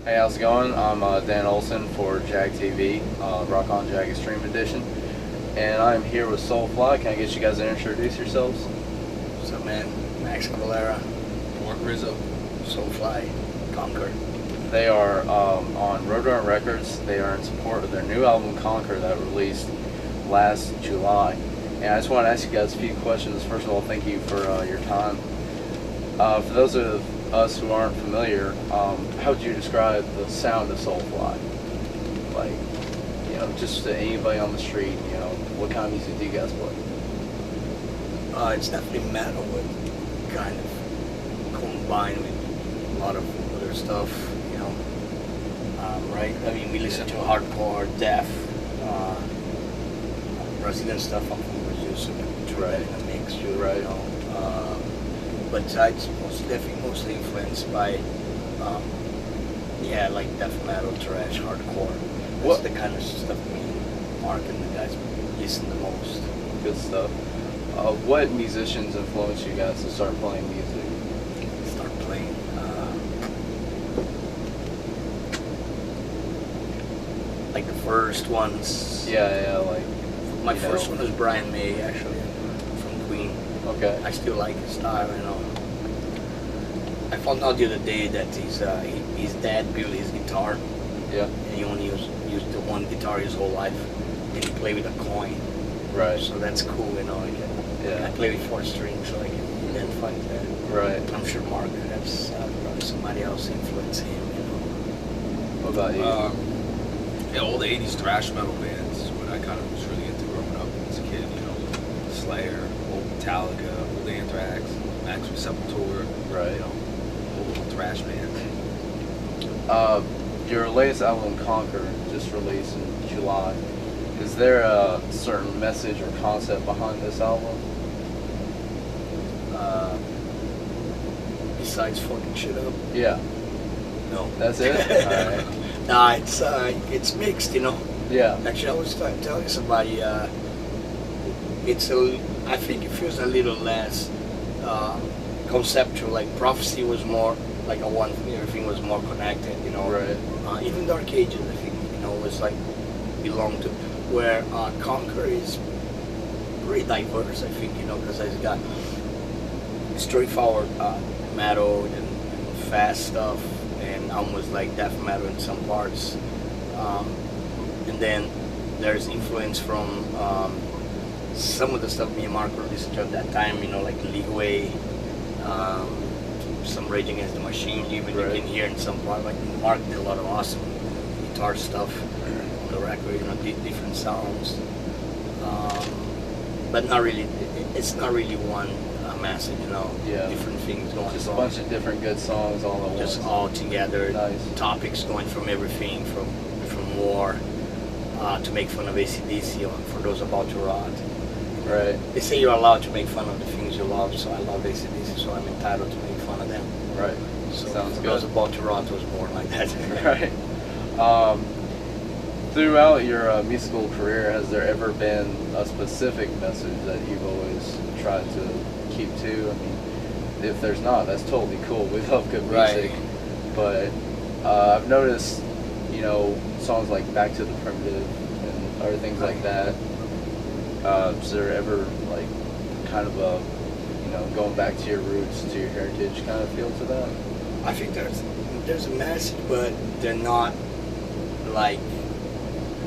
Hey, how's it going? I'm Dan Olson for Jag TV, Rock On Jag Extreme Edition, and I'm here with Soulfly. Can I get you guys to introduce yourselves? What's up, man? Max Cavalera, Marc, Rizzo, Soulfly, Conquer. They are on Roadrunner Records. They are in support of their new album Conquer that released last July. And I just want to ask you guys a few questions. First of all, thank you for your time. For those of us who aren't familiar, how would you describe the sound of Soulfly? Like, you know, just to anybody on the street, you know, what kind of music do you guys play? It's definitely metal with kind of combined with a lot of other stuff, you know. Right? I mean, we listen to hardcore, death, Brazilian stuff. I'm from Brazil, so we try that in a mixture, Right. you know. But it's definitely mostly influenced by, yeah, like death metal, thrash, hardcore. That's What- the kind of stuff me, Mark, and the guys listen the most. Good stuff. What musicians influenced you guys to start playing music? Start playing. Like the first ones. Yeah, like, My you first know. one was Brian May, actually, from Queen. okay. I still like his style, you know. I found out the other day that his dad built his guitar, Yeah, and he only used the one guitar his whole life, and he played with a coin. right, So that's cool, you know. Yeah. I play with 4 strings, so I can identify that. right. I'm sure Mark has probably somebody else influence him, you know. What about you? yeah, all the 80s thrash metal bands is what I kind of was really into growing up as a kid, you know. Slayer, old Metallica, old Anthrax, actually Sepultura, Right. you know, old thrash bands. Your latest album, Conquer, just released in July. Is there a certain message or concept behind this album? Besides fucking shit up. Yeah, No. that's it? Alright. Nah, it's mixed, you know. Yeah, Actually, I was telling somebody, I think it feels a little less conceptual. Like Prophecy was more like a one thing. Everything was more connected, you know. right, Even Dark Ages, I think, you know, was like belonged to. Where Conquer is pretty diverse, I think, you know, because it's got straightforward metal and fast stuff, and almost like death metal in some parts. And then there's influence from some of the stuff me and Mark were listening to at that time, you know, like Leeway, some Rage Against the Machine, even Right. you can hear in some part, like Mark did a lot of awesome guitar stuff on the record, you know, different sounds. But not really, it's not really one message, you know, Yeah. different things going just a on. bunch of different good songs all at once. Just all together, Nice. topics going from everything, from war to make fun of AC/DC for those about to rot. Right, They say you're allowed to make fun of the things you love, so I love AC/DC, so I'm entitled to make fun of them. right, So sounds for good. those about to rot was born like that. right. Throughout your musical career, has there ever been a specific message that you've always tried to keep to? I mean, if there's not, that's totally cool. We love good music. Right. But I've noticed, you know, songs like Back to the Primitive and other things like that. Is there ever, like, kind of a, you know, going back to your roots, to your heritage kind of feel to that? I think there's a message, but they're not like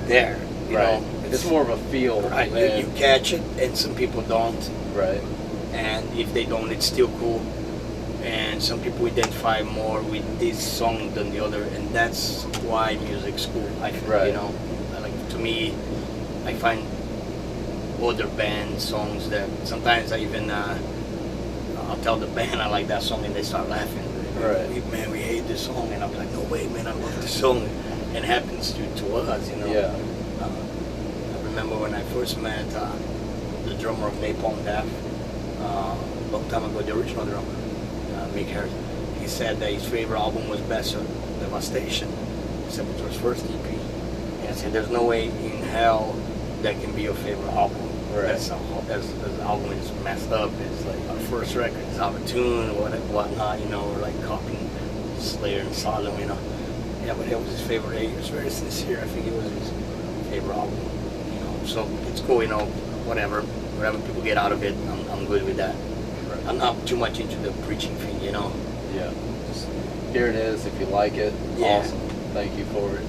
there. You know, It's more of a feel. right. than- You catch it, and some people don't. Right. And if they don't, it's still cool. And some people identify more with this song than the other, and that's why music's cool. I feel, Right. you know, like to me, I find other band songs that sometimes I even I'll tell the band I like that song, and they start laughing. Right. Man, we hate this song, and I'm like, no way, man, I love this song. It happens to us, you know. Yeah. I remember when I first met the drummer of Napalm Death, a long time ago, the original drummer, Mick Harris. He said that his favorite album was Best of Devastation, Sepultura's first EP. And I said, there's no way in hell that can be your favorite album. Right. That's the album is messed up. It's like our first record is out of tune, whatnot, you know, we're like copying Slayer and Sodom, you know. Yeah, but it was his favorite. He was very sincere. I think it was his favorite album. You know, so it's cool. You know, whatever people get out of it, I'm good with that. Right. I'm not too much into the preaching thing. You know. Yeah. Just here it is. If you like it, Yeah. awesome. Thank you for it.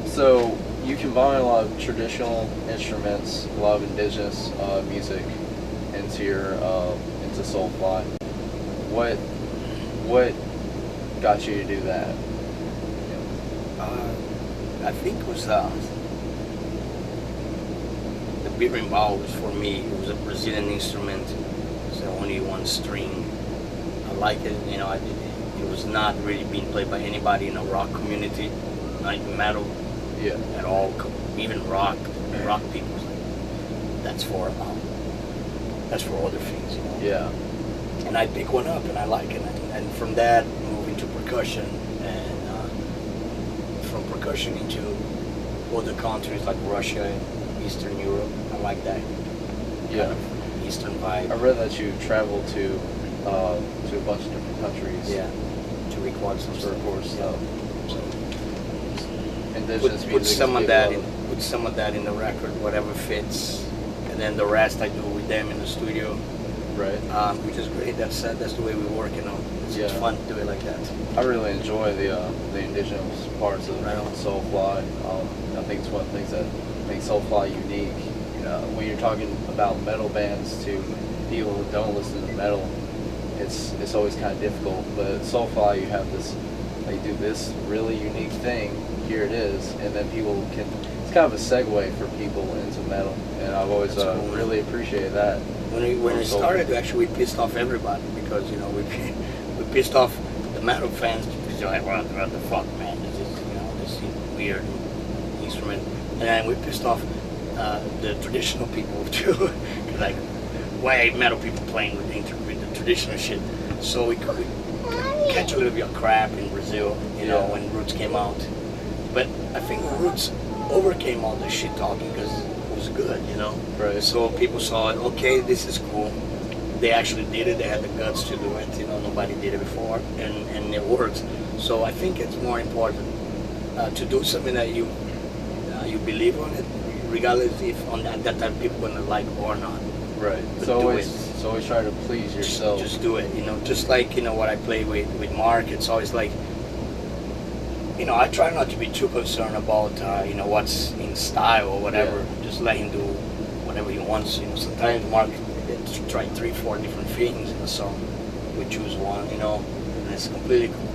So you combine a lot of traditional instruments, a lot of indigenous music into your into Soulfly. What got you to do that? I think it was the berimbau was for me. It was a Brazilian instrument. It's only one string. I like it. You know, it was not really being played by anybody in the rock community, not even metal. Yeah. At all. Even rock people. That's for other things. You know. Yeah. And I pick one up and I like it, and from that move into percussion, and from percussion into other countries like Russia and Eastern Europe. I like that Yeah. kind of Eastern vibe. I read that you traveled to a bunch of different countries. Yeah, to record some To stuff. record stuff. So Indigenous put music. some is of that big in, put some of that in the record, whatever fits, and then the rest I do with them in the studio. Right. Which is great. That's the way we work. You know, it's Yeah. fun to do it like that. I really enjoy the indigenous parts of Right on. Soulfly. I think it's one of the things that makes Soulfly unique. You know, when you're talking about metal bands to people who don't listen to metal, it's always kind of difficult. But at Soulfly, you have this, they do this really unique thing. Here it is, and then people can. It's kind of a segue for people into metal, and I've always That's cool, man. really appreciated that. When it started, actually, we pissed off everybody because you know we pissed off the metal fans because they're like, what the fuck, man? This is this weird instrument, and then we pissed off the traditional people too, like why metal people playing with the traditional shit. So we catch a little bit of crap in Brazil, you know, when Roots came out, but I think Roots overcame all the shit talking because it was good, you know. Right. So people saw it. Okay, this is cool. They actually did it. They had the guts to do it. You know, nobody did it before, and it works. So I think it's more important to do something that you believe on it, regardless if on that time people gonna like or not. Right. But So do always try to please yourself. Just do it. You know, just like what I play with Marc. It's always like. I try not to be too concerned about what's in style or whatever. Yeah. Just let him do whatever he wants. Sometimes Marc try 3-4 different things in a song. We choose one, and it's completely cool.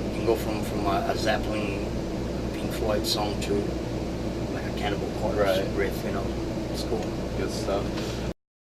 You can go from a Zeppelin, Pink Floyd song to like a Cannibal Corpse riff. It's cool. Good stuff.